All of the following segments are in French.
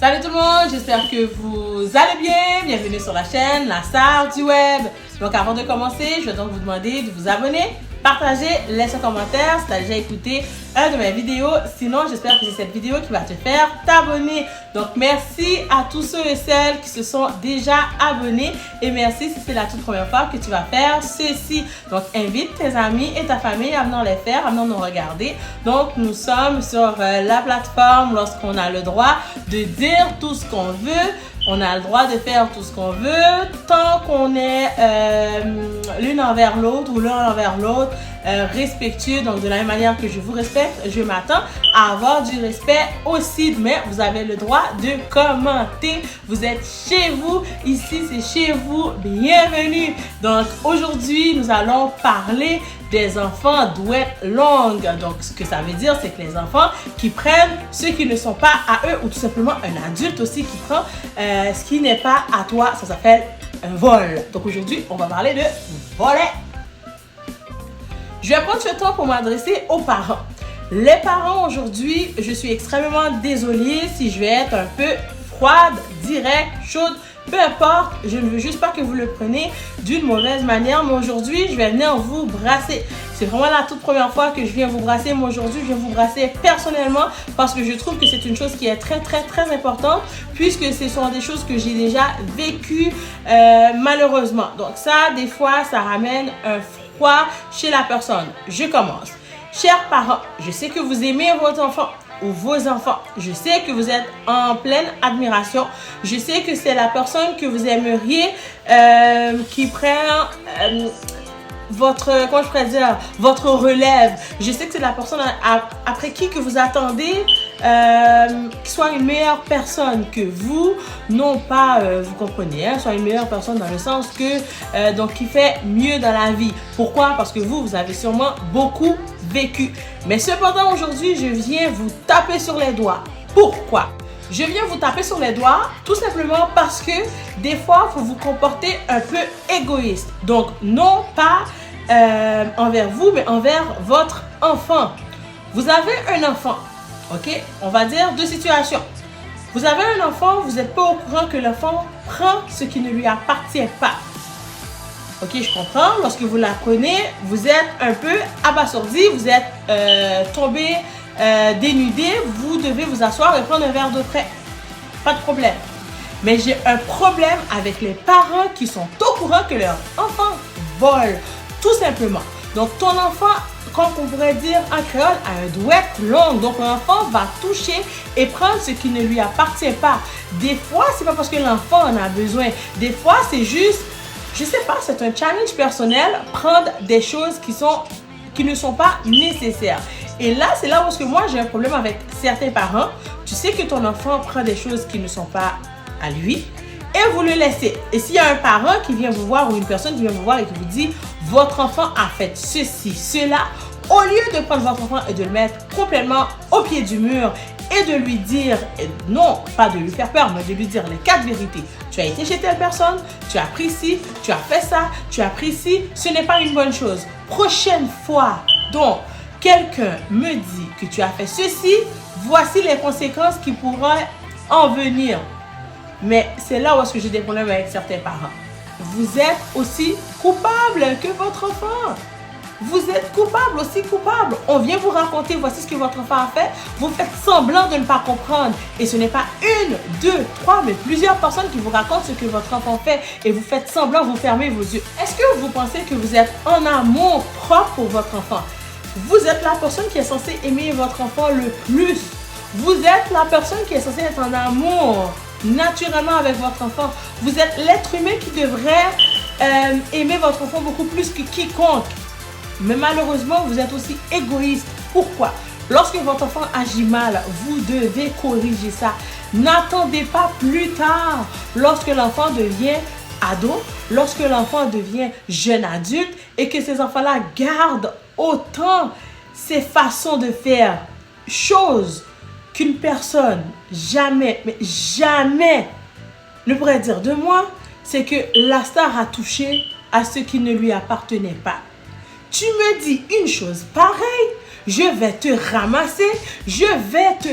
Salut tout le monde, j'espère que vous allez bien. Bienvenue sur la chaîne La Star du Web. Donc avant de commencer, je vais donc vous demander de vous abonner, partager, laisser un commentaire si tu as déjà écouté un de mes vidéos. Sinon, j'espère que c'est cette vidéo qui va te faire t'abonner. Donc merci à tous ceux et celles qui se sont déjà abonnés. Et merci si c'est la toute première fois que tu vas faire ceci. Donc invite tes amis et ta famille à venir les faire, à venir nous regarder. Donc nous sommes sur la plateforme lorsqu'on a le droit de dire tout ce qu'on veut. On a le droit de faire tout ce qu'on veut tant qu'on est l'une envers l'autre ou l'un envers l'autre respectueux. Donc de la même manière que je vous respecte, je m'attends à avoir du respect aussi. Mais vous avez le droit de commenter. Vous êtes chez vous. Ici, c'est chez vous. Bienvenue. Donc aujourd'hui, nous allons parler des enfants douettes longues. Donc ce que ça veut dire, c'est que les enfants qui prennent ce qui ne sont pas à eux ou tout simplement un adulte aussi qui prend ce qui n'est pas à toi, ça s'appelle un vol. Donc aujourd'hui, on va parler de volet. Je vais prendre ce temps pour m'adresser aux parents. Les parents aujourd'hui, je suis extrêmement désolée si je vais être un peu froide, directe, chaude. Peu importe, je ne veux juste pas que vous le preniez d'une mauvaise manière, mais aujourd'hui, je vais venir vous brasser. C'est vraiment la toute première fois que je viens vous brasser, mais aujourd'hui, je viens vous brasser personnellement parce que je trouve que c'est une chose qui est très importante puisque ce sont des choses que j'ai déjà vécues malheureusement. Donc ça, des fois, ça ramène un froid chez la personne. Je commence. Chers parents, je sais que vous aimez votre enfant ou vos enfants. Je sais que vous êtes en pleine admiration. Je sais que c'est la personne que vous aimeriez qui prend votre, comment je pourrais dire, votre relève. Je sais que c'est la personne après qui que vous attendez qui soit une meilleure personne que vous, non pas, vous comprenez, soit une meilleure personne dans le sens que, donc qui fait mieux dans la vie. Pourquoi? Parce que vous avez sûrement beaucoup vécu. Mais cependant, aujourd'hui, je viens vous taper sur les doigts. Pourquoi? Je viens vous taper sur les doigts tout simplement parce que des fois, il faut vous comporter un peu égoïste. Donc, non pas envers vous, mais envers votre enfant. Vous avez un enfant, ok? On va dire deux situations. Vous avez un enfant, vous n'êtes pas au courant que l'enfant prend ce qui ne lui appartient pas. Ok, je comprends. Lorsque vous l'apprenez, vous êtes un peu abasourdi, vous êtes tombé, dénudé, vous devez vous asseoir et prendre un verre d'eau frais. Pas de problème. Mais j'ai un problème avec les parents qui sont au courant que leur enfant vole, tout simplement. Donc ton enfant, comme on pourrait dire en créole, a un douette longue. Donc l'enfant va toucher et prendre ce qui ne lui appartient pas. Des fois, c'est pas parce que l'enfant en a besoin. Des fois, c'est juste, je sais pas, c'est un challenge personnel, prendre des choses qui ne sont pas nécessaires. Et là, c'est là où moi j'ai un problème avec certains parents. Tu sais que ton enfant prend des choses qui ne sont pas à lui et vous le laissez. Et s'il y a un parent qui vient vous voir ou une personne qui vient vous voir et qui vous dit « Votre enfant a fait ceci, cela », au lieu de prendre votre enfant et de le mettre complètement au pied du mur et de lui dire, non, pas de lui faire peur, mais de lui dire les quatre vérités. Tu as été chez telle personne, tu as pris ci, tu as fait ça, tu as pris ci, ce n'est pas une bonne chose. Prochaine fois, donc, quelqu'un me dit que tu as fait ceci, voici les conséquences qui pourraient en venir. Mais c'est là où est-ce que j'ai des problèmes avec certains parents. Vous êtes aussi coupable que votre enfant. Vous êtes coupable, aussi coupable. On vient vous raconter, voici ce que votre enfant a fait. Vous faites semblant de ne pas comprendre. Et ce n'est pas une, deux, trois, mais plusieurs personnes qui vous racontent ce que votre enfant fait. Et vous faites semblant, vous fermez vos yeux. Est-ce que vous pensez que vous êtes en amour propre pour votre enfant? Vous êtes la personne qui est censée aimer votre enfant le plus. Vous êtes la personne qui est censée être en amour naturellement avec votre enfant. Vous êtes l'être humain qui devrait aimer votre enfant beaucoup plus que quiconque. Mais malheureusement, vous êtes aussi égoïste. Pourquoi? Lorsque votre enfant agit mal, vous devez corriger ça. N'attendez pas plus tard. Lorsque l'enfant devient ado, lorsque l'enfant devient jeune adulte et que ces enfants-là gardent autant ces façons de faire choses qu'une personne jamais, mais jamais ne pourrait dire de moi, c'est que la star a touché à ce qui ne lui appartenait pas. Tu me dis une chose pareille, je vais te ramasser, je vais te...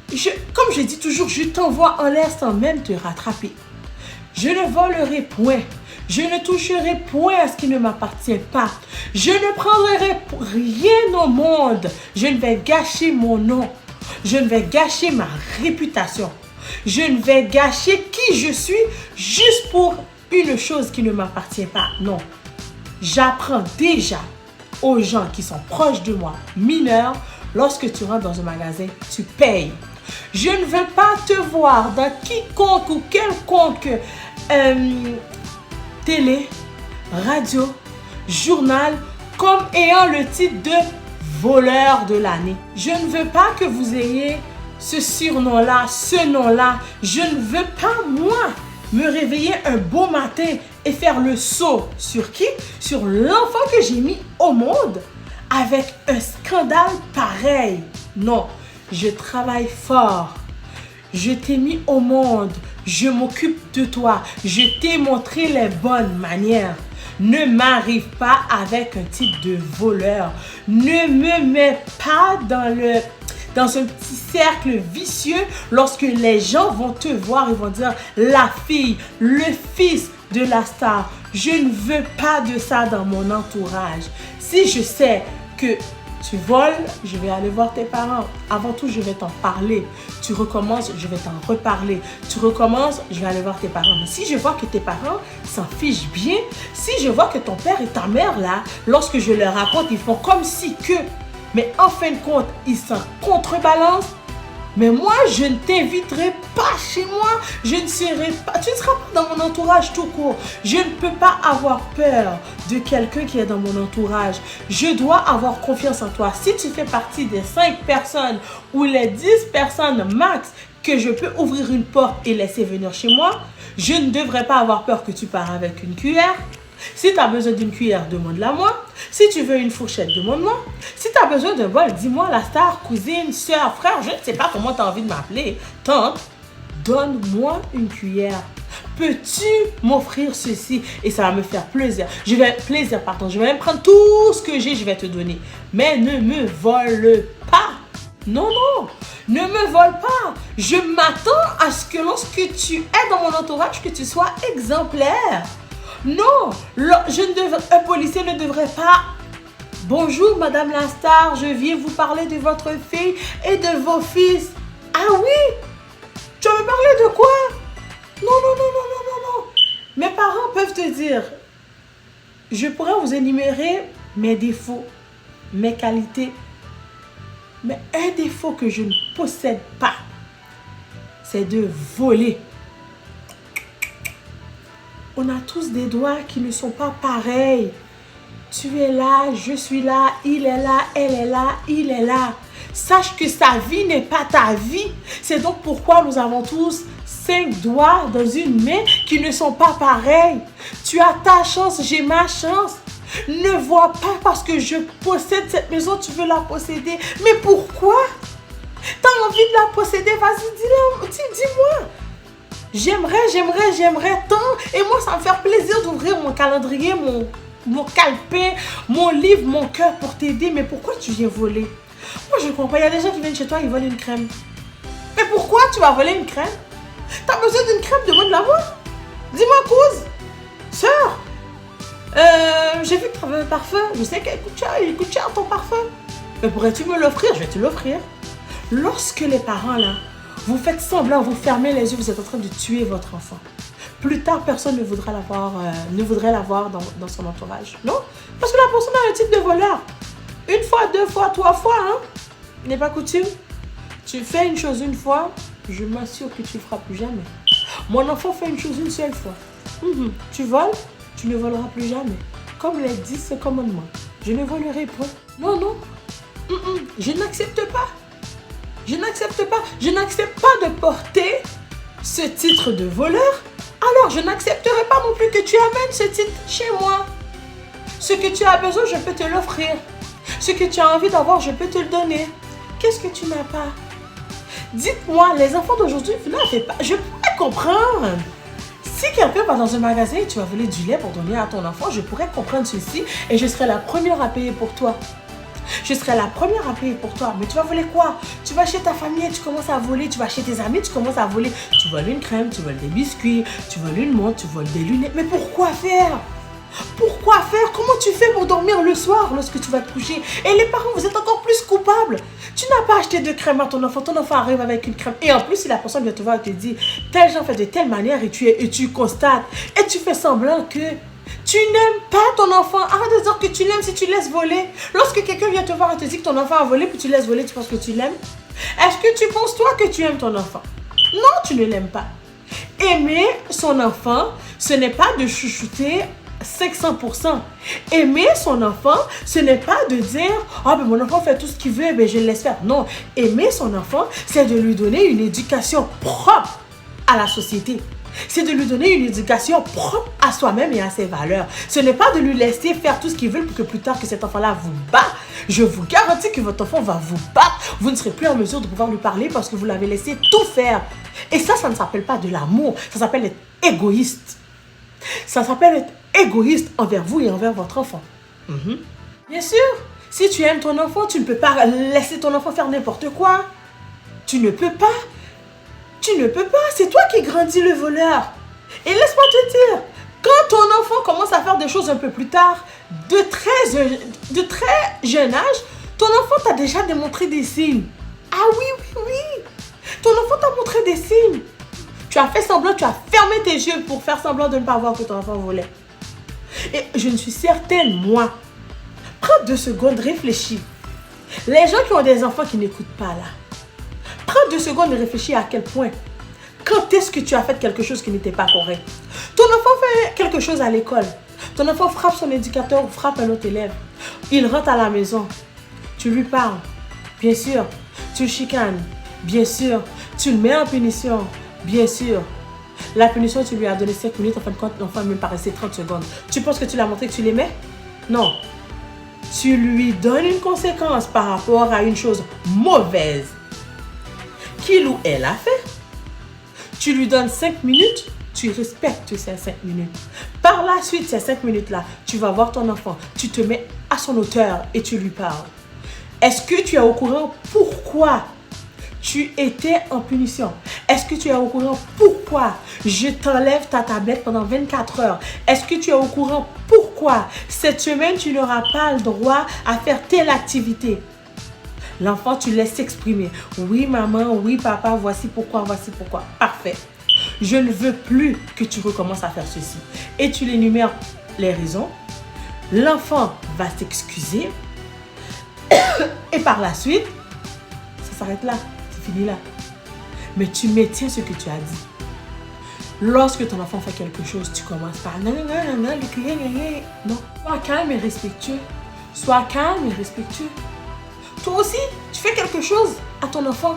Comme je dis toujours, je t'envoie en l'air sans même te rattraper. Je ne volerai point. Je ne toucherai point à ce qui ne m'appartient pas. Je ne prendrai rien au monde. Je ne vais gâcher mon nom. Je ne vais gâcher ma réputation. Je ne vais gâcher qui je suis juste pour une chose qui ne m'appartient pas. Non. J'apprends déjà aux gens qui sont proches de moi, mineurs, lorsque tu rentres dans un magasin, tu payes. Je ne veux pas te voir dans quiconque ou quelconque télé, radio, journal comme ayant le titre de voleur de l'année. Je ne veux pas que vous ayez ce surnom-là, ce nom-là. Je ne veux pas, moi, me réveiller un beau matin et faire le saut sur qui? Sur l'enfant que j'ai mis au monde avec un scandale pareil. Non, je travaille fort. Je t'ai mis au monde. Je m'occupe de toi. Je t'ai montré les bonnes manières. Ne m'arrive pas avec un titre de voleur. Ne me mets pas dans un petit cercle vicieux lorsque les gens vont te voir et vont dire la fille, le fils de la star. Je ne veux pas de ça dans mon entourage. Si je sais que tu voles, je vais aller voir tes parents. Avant tout, je vais t'en parler. Tu recommences, je vais t'en reparler. Tu recommences, je vais aller voir tes parents. Mais si je vois que tes parents s'en fichent bien, si je vois que ton père et ta mère, là, lorsque je leur raconte, ils font comme si que... Mais en fin de compte, ils s'en contrebalancent. Mais moi, je ne t'inviterai pas chez moi. Je ne serai pas... Tu ne seras pas dans mon entourage tout court. Je ne peux pas avoir peur de quelqu'un qui est dans mon entourage. Je dois avoir confiance en toi. Si tu fais partie des 5 personnes ou les 10 personnes max que je peux ouvrir une porte et laisser venir chez moi, je ne devrais pas avoir peur que tu pars avec une cuillère. Si tu as besoin d'une cuillère, demande-la moi. Si tu veux une fourchette, demande-moi. Si tu as besoin d'un bol, dis-moi la star, cousine, soeur, frère, je ne sais pas comment tu as envie de m'appeler. Tante, donne-moi une cuillère. Peux-tu m'offrir ceci? Et ça va me faire plaisir. Je vais même prendre tout ce que j'ai, je vais te donner. Mais ne me vole pas. Non, non, ne me vole pas. Je m'attends à ce que lorsque tu es dans mon entourage, que tu sois exemplaire. Non, un policier ne devrait pas. Bonjour, Madame la star, je viens vous parler de votre fille et de vos fils. Ah oui? Tu veux me parler de quoi? Non, non, non, non, non, non, non. Mes parents peuvent te dire, je pourrais vous énumérer mes défauts, mes qualités. Mais un défaut que je ne possède pas, c'est de voler. On a tous des doigts qui ne sont pas pareils. Tu es là, je suis là, il est là, elle est là, il est là. Sache que sa vie n'est pas ta vie. C'est donc pourquoi nous avons tous 5 doigts dans une main qui ne sont pas pareils. Tu as ta chance, j'ai ma chance. Ne vois pas parce que je possède cette maison, tu veux la posséder. Mais pourquoi? Tu as envie de la posséder, vas-y, dis-moi. J'aimerais tant. Et moi, ça me fait plaisir d'ouvrir mon calendrier, mon calepin, mon livre, mon cœur pour t'aider. Mais pourquoi tu viens voler? Moi, je ne comprends pas. Il y a des gens qui viennent chez toi, ils volent une crème. Mais pourquoi tu vas voler une crème? Tu as besoin d'une crème, demande-la moi. Dis-moi, couse, sœur. J'ai vu que tu avais un parfum. Je sais qu'il coûte cher ton parfum. Mais pourrais-tu me l'offrir? Je vais te l'offrir. Lorsque les parents, là, vous faites semblant, vous fermez les yeux, vous êtes en train de tuer votre enfant. Plus tard, personne ne voudrait l'avoir dans son entourage. Non? Parce que la personne a un type de voleur. 1 fois, 2 fois, 3 fois, hein? Il n'est pas coutume. Tu fais une chose une fois, je m'assure que tu ne le feras plus jamais. Mon enfant fait une chose une seule fois. Tu voles, tu ne voleras plus jamais. Comme les 10 commandements. Je ne volerai pas. Non, non. Je n'accepte pas. Je n'accepte pas. Je n'accepte pas de porter ce titre de voleur. Alors, je n'accepterai pas non plus que tu amènes ce titre chez moi. Ce que tu as besoin, je peux te l'offrir. Ce que tu as envie d'avoir, je peux te le donner. Qu'est-ce que tu n'as pas? Dites-moi, les enfants d'aujourd'hui, vous n'avez pas... Je pourrais comprendre. Si quelqu'un va dans un magasin et tu vas voler du lait pour donner à ton enfant, je pourrais comprendre ceci et je serai la première à payer pour toi. Je serai la première à payer pour toi. Mais tu vas voler quoi? Tu vas chez ta famille, tu commences à voler. Tu vas chez tes amis, tu commences à voler. Tu voles une crème, tu voles des biscuits, tu voles une montre, tu voles des lunettes. Mais pourquoi faire? Pourquoi faire? Comment tu fais pour dormir le soir lorsque tu vas te coucher? Et les parents, vous êtes encore plus coupables. Tu n'as pas acheté de crème à ton enfant arrive avec une crème. Et en plus, si la personne vient te voir et te dit, tel genre fait de telle manière et tu constates et tu fais semblant que tu n'aimes pas ton enfant. Arrête de dire que tu l'aimes si tu laisses voler. Lorsque quelqu'un vient te voir et te dit que ton enfant a volé puis tu laisses voler, tu penses que tu l'aimes? Est-ce que tu penses toi que tu aimes ton enfant? Non, tu ne l'aimes pas. Aimer son enfant, ce n'est pas de chouchouter 500%. Aimer son enfant, ce n'est pas de dire « Ah, ben mon enfant fait tout ce qu'il veut, ben je le laisse faire. » Non, aimer son enfant, c'est de lui donner une éducation propre à la société. C'est de lui donner une éducation propre à soi-même et à ses valeurs. Ce n'est pas de lui laisser faire tout ce qu'il veut pour que plus tard que cet enfant-là vous bat. Je vous garantis que votre enfant va vous battre. Vous ne serez plus en mesure de pouvoir lui parler parce que vous l'avez laissé tout faire. Et ça ne s'appelle pas de l'amour. Ça s'appelle être égoïste. Ça s'appelle être égoïste envers vous et envers votre enfant. Bien sûr, si tu aimes ton enfant, tu ne peux pas laisser ton enfant faire n'importe quoi. Tu ne peux pas. Tu ne peux pas. C'est toi qui grandis le voleur. Et laisse-moi te dire, quand ton enfant commence à faire des choses un peu plus tard, de très jeune âge, ton enfant t'a déjà démontré des signes. Ah oui. Ton enfant t'a montré des signes. Tu as fait semblant, tu as fermé tes yeux pour faire semblant de ne pas voir que ton enfant volait. Et je ne suis certaine, moi. Prends 2 secondes, réfléchis. Les gens qui ont des enfants qui n'écoutent pas là. Prends 2 secondes et réfléchis à quel point. Quand est-ce que tu as fait quelque chose qui n'était pas correct? Ton enfant fait quelque chose à l'école. Ton enfant frappe son éducateur ou frappe un autre élève. Il rentre à la maison. Tu lui parles. Bien sûr. Tu le chicanes. Bien sûr. Tu le mets en punition. Bien sûr. La punition, tu lui as donné 5 minutes. En fin de compte, l'enfant même paraissait 30 secondes. Tu penses que tu l'as montré que tu l'aimais? Non. Tu lui donnes une conséquence par rapport à une chose mauvaise qu'il ou elle a fait. Tu lui donnes 5 minutes. Tu respectes ces 5 minutes. Par la suite, ces 5 minutes-là, tu vas voir ton enfant. Tu te mets à son hauteur et tu lui parles. Est-ce que tu es au courant pourquoi tu étais en punition? Est-ce que tu es au courant pourquoi je t'enlève ta tablette pendant 24 heures? Est-ce que tu es au courant pourquoi cette semaine, tu n'auras pas le droit à faire telle activité? L'enfant, tu laisses s'exprimer. Oui, maman, oui, papa, voici pourquoi, voici pourquoi. Parfait. Je ne veux plus que tu recommences à faire ceci. Et tu l'énumères les raisons. L'enfant va s'excuser. Et par la suite, ça s'arrête là. C'est fini là. Mais tu maintiens ce que tu as dit. Lorsque ton enfant fait quelque chose, tu commences par non, le crier, non. Sois calme et respectueux. Sois calme et respectueux. Toi aussi, tu fais quelque chose à ton enfant.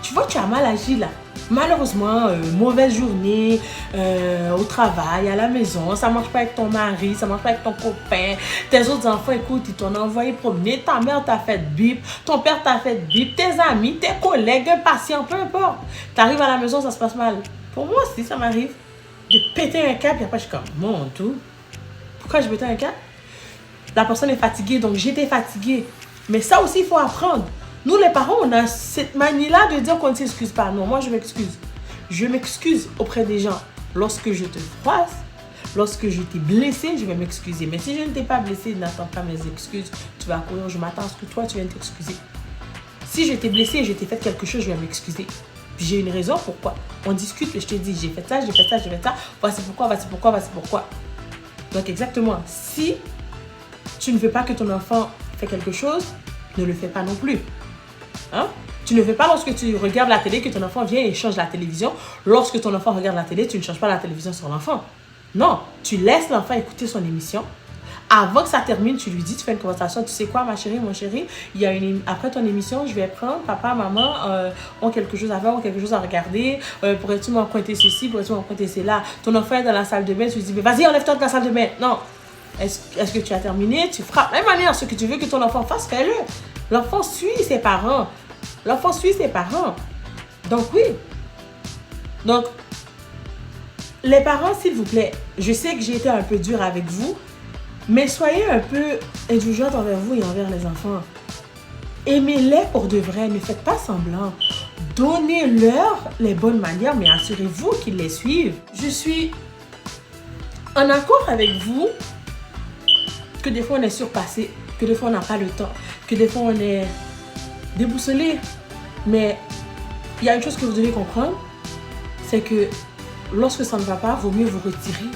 Tu vois, tu as mal agi là. Malheureusement, mauvaise journée au travail, à la maison, ça ne marche pas avec ton mari, ça ne marche pas avec ton copain. Tes autres enfants, écoute, ils t'ont envoyé promener, ta mère t'a fait bip, ton père t'a fait bip, tes amis, tes collègues, un patient, peu importe. Tu arrives à la maison, ça se passe mal. Pour moi aussi, ça m'arrive de péter un câble, et après je suis comme, mon tout. Pourquoi je pétais un câble? La personne est fatiguée, donc j'étais fatiguée. Mais ça aussi, il faut apprendre. Nous, les parents, on a cette manie-là de dire qu'on ne s'excuse pas. Non, moi, je m'excuse. Je m'excuse auprès des gens. Lorsque je te froisse, lorsque je t'ai blessé, je vais m'excuser. Mais si je ne t'ai pas blessé, n'attends pas mes excuses. Tu vas courir, je m'attends à ce que toi, tu viennes t'excuser. Si je t'ai blessé et je t'ai fait quelque chose, je vais m'excuser. Puis j'ai une raison pourquoi. On discute et je te dis, j'ai fait ça, j'ai fait ça, j'ai fait ça. Voici pourquoi, voici pourquoi, voici pourquoi. Donc, exactement. Si tu ne veux pas que ton enfant fait quelque chose, ne le fais pas non plus. Hein? Tu ne fais pas lorsque tu regardes la télé que ton enfant vient et change la télévision. Lorsque ton enfant regarde la télé, tu ne changes pas la télévision sur l'enfant. Non, tu laisses l'enfant écouter son émission. Avant que ça termine, tu lui dis, tu fais une conversation. Tu sais quoi, ma chérie, mon chéri, il y a après ton émission, je vais prendre, papa, maman, ont quelque chose à faire, ont quelque chose à regarder. Pourrais-tu m'emprunter ceci, pourrais-tu m'emprunter cela? Ton enfant est dans la salle de bain, tu lui dis, mais vas-y, enlève-toi de la salle de bain. Non. Est-ce que tu as terminé? Tu frappes. De la même manière, ce que tu veux que ton enfant fasse, fais-le. L'enfant suit ses parents. L'enfant suit ses parents. Donc oui. Donc, les parents, s'il vous plaît, je sais que j'ai été un peu dure avec vous, mais soyez un peu indulgente envers vous et envers les enfants. Aimez-les pour de vrai, ne faites pas semblant. Donnez-leur les bonnes manières, mais assurez-vous qu'ils les suivent. Je suis en accord avec vous que des fois on est surpassé, que des fois on n'a pas le temps, que des fois on est déboussolé. Mais il y a une chose que vous devez comprendre, c'est que lorsque ça ne va pas, vaut mieux vous retirer.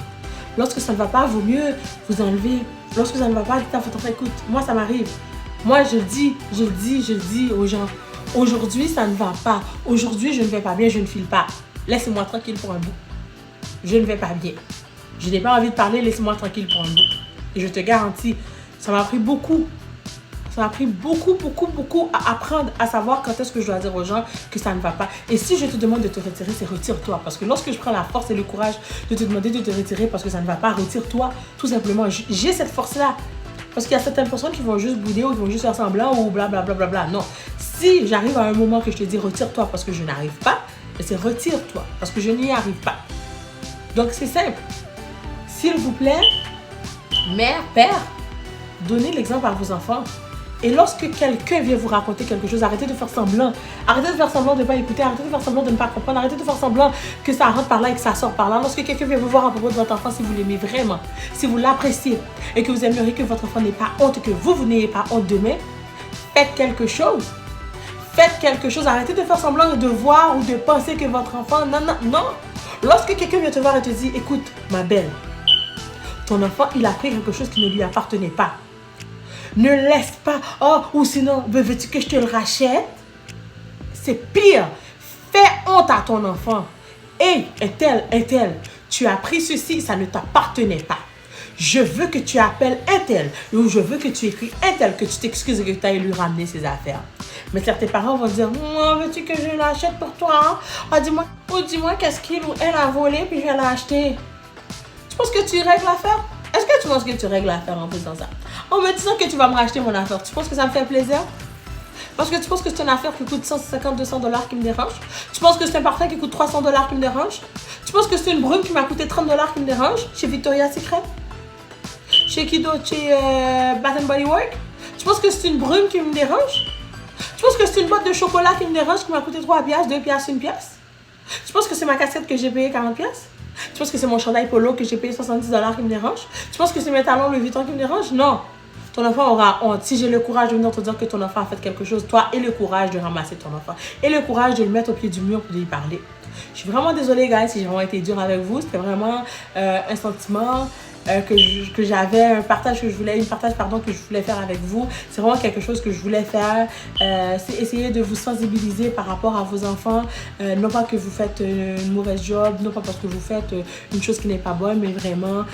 Lorsque ça ne va pas, vaut mieux vous enlever. Lorsque ça ne va pas, dites à votre enfant, écoute, moi ça m'arrive. Moi je le dis aux gens, aujourd'hui ça ne va pas. Aujourd'hui je ne vais pas bien, je ne file pas. Laissez-moi tranquille pour un bout. Je ne vais pas bien. Je n'ai pas envie de parler, laissez-moi tranquille pour un bout. Et je te garantis, ça m'a pris beaucoup. Ça m'a pris beaucoup à apprendre à savoir quand est-ce que je dois dire aux gens que ça ne va pas. Et si je te demande de te retirer, c'est retire-toi. Parce que lorsque je prends la force et le courage de te demander de te retirer parce que ça ne va pas, retire-toi. Tout simplement, j'ai cette force-là. Parce qu'il y a certaines personnes qui vont juste bouder ou qui vont juste faire semblant ou blablabla. Non. Si j'arrive à un moment que je te dis retire-toi parce que je n'arrive pas, c'est retire-toi parce que je n'y arrive pas. Donc c'est simple. S'il vous plaît, mère, père, donnez l'exemple à vos enfants. Et lorsque quelqu'un vient vous raconter quelque chose, arrêtez de faire semblant. Arrêtez de faire semblant de ne pas écouter. Arrêtez de faire semblant de ne pas comprendre. Arrêtez de faire semblant que ça rentre par là et que ça sort par là. Lorsque quelqu'un vient vous voir à propos de votre enfant, si vous l'aimez vraiment, si vous l'appréciez et que vous aimeriez que votre enfant n'ait pas honte, que vous n'ayez pas honte demain, faites quelque chose. Faites quelque chose. Arrêtez de faire semblant de voir ou de penser que votre enfant... Non. Lorsque quelqu'un vient te voir et te dit, écoute, ma belle, ton enfant, il a pris quelque chose qui ne lui appartenait pas. Ne laisse pas, ou sinon, veux-tu que je te le rachète? C'est pire. Fais honte à ton enfant. Hey, un tel, tu as pris ceci, ça ne t'appartenait pas. Je veux que tu appelles un tel, ou je veux que tu écris un tel, que tu t'excuses et que tu ailles lui ramener ses affaires. Mais certains parents vont dire, veux-tu que je l'achète pour toi? Dis-moi qu'est-ce qu'il ou elle a volé, puis je vais l'acheter. Tu penses que tu règles l'affaire? Est-ce que tu penses que tu règles l'affaire en faisant ça? En me disant que tu vas me racheter mon affaire, tu penses que ça me fait plaisir? Parce que tu penses que c'est une affaire qui coûte 150, 200 $ qui me dérange? Tu penses que c'est un parfum qui coûte 300 $ qui me dérange? Tu penses que c'est une brume qui m'a coûté 30 $ qui me dérange? Chez Victoria's Secret? Chez Kido? Chez Bath & Body Works? Tu penses que c'est une brume qui me dérange? Tu penses que c'est une boîte de chocolat qui me dérange qui m'a coûté 3 piastres, 2 piastres, 1 pièce? Tu penses que c'est ma casquette que j'ai payé 40 piastres? Tu penses que c'est mon chandail polo que j'ai payé 70 $ qui me dérange? Tu penses que c'est mes talons Louis Vuitton qui me dérangent? Non. Ton enfant aura honte. Si j'ai le courage de venir te dire que ton enfant a fait quelque chose, toi, aie le courage de ramasser ton enfant. Et le courage de le mettre au pied du mur pour lui parler. Je suis vraiment désolée, guys, si j'ai vraiment été dure avec vous. C'était vraiment un sentiment que j'avais, un partage que je voulais faire avec vous. C'est vraiment quelque chose que je voulais faire. C'est essayer de vous sensibiliser par rapport à vos enfants. Non pas que vous faites une mauvaise job, non pas parce que vous faites une chose qui n'est pas bonne, mais vraiment,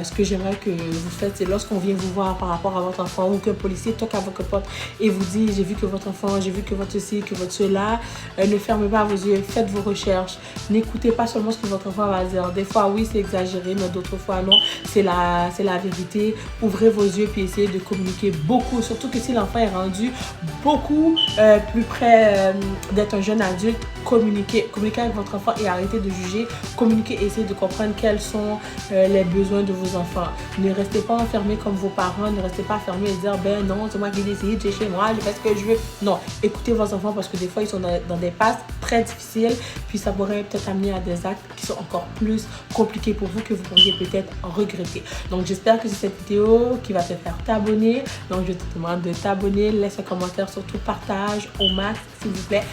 ce que j'aimerais que vous faites, c'est lorsqu'on vient vous voir par rapport à votre enfant ou qu'un policier toque à votre porte et vous dit, j'ai vu que votre enfant, j'ai vu que votre ceci, que votre cela, ne fermez pas vos yeux, faites vos recherches. N'écoutez pas seulement ce que votre enfant va dire. Des fois, oui, c'est exagéré, mais d'autres fois, non. C'est la vérité. Ouvrez vos yeux puis essayez de communiquer beaucoup. Surtout que si l'enfant est rendu beaucoup plus près d'être un jeune adulte, communiquez avec votre enfant et arrêtez de juger. Communiquez et essayez de comprendre quels sont les besoins de vos enfants. Ne restez pas enfermés comme vos parents. Ne restez pas enfermés et dire, ben non, c'est moi qui décide, c'est chez moi, je fais ce que je veux. Non, écoutez vos enfants parce que des fois, ils sont dans des passes très difficiles. Puis ça pourrait peut-être amener à des actes qui sont encore plus compliqués pour vous que vous pourriez peut-être regretter. Donc j'espère que c'est cette vidéo qui va te faire t'abonner. Donc je te demande de t'abonner, laisse un commentaire, surtout partage au max s'il vous plaît.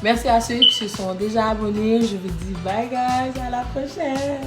Merci à ceux qui se sont déjà abonnés. Je vous dis bye guys, à la prochaine.